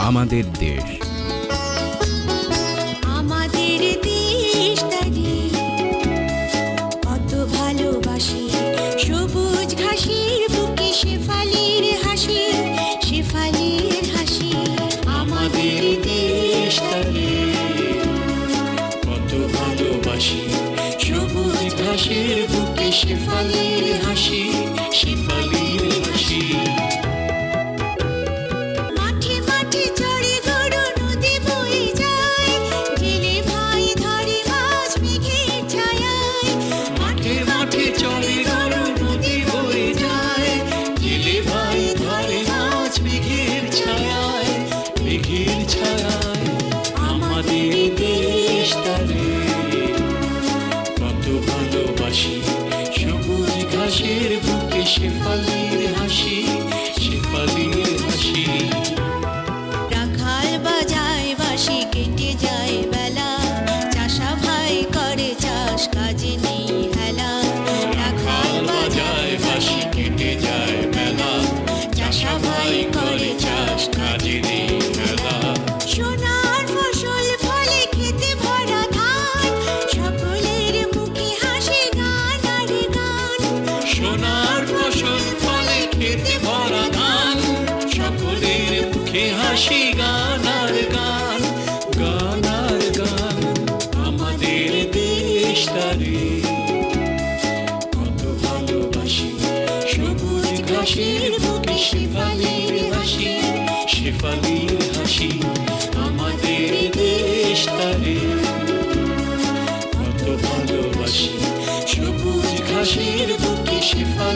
আমাদের দেশ আমাদের দেশটাকে কত ভালোবাসি, সবুজ ঘাসের বুকে শেফালির হাসি, শেফালির হাসি। আমাদের দেশটাকে কত ভালোবাসি, সবুজ ঘাসের বুকে শেফালির হাসি, শেফালির হাসি। আমাদের দেশটারে কত ভালোবাসি, সবুজ ঘাসের বুকে শেফালির হাসি, শেফালির হাসি। রাখাল বাজায় বাঁশি, কেটে যায় বেলা, চাষা ভাই করে চাষ, কাজে নেই হেলা। রাখাল বাজায় বাঁশি, কেটে যায় বেলা, চাষা ভাই করে চাষ, কাজে নেই হেলা। সোনার ফসল ফলে খেতে ভরা ধান, সকলের মুখে হাসি গান আর গান। সোনার ফসল ফলে খেতে ভরা ধান, সকলের মুখে হাসি গান আর গান, গান আর গান। আমাদের দেশটারে কত ভালোবাসি, সবুজ ঘাসের বুকে শেফালির হাসি, শেফালির হাসি। আমাদের দেশটারে কত ভালোবাসি, সবুজ ঘাসের বুকে শেফালির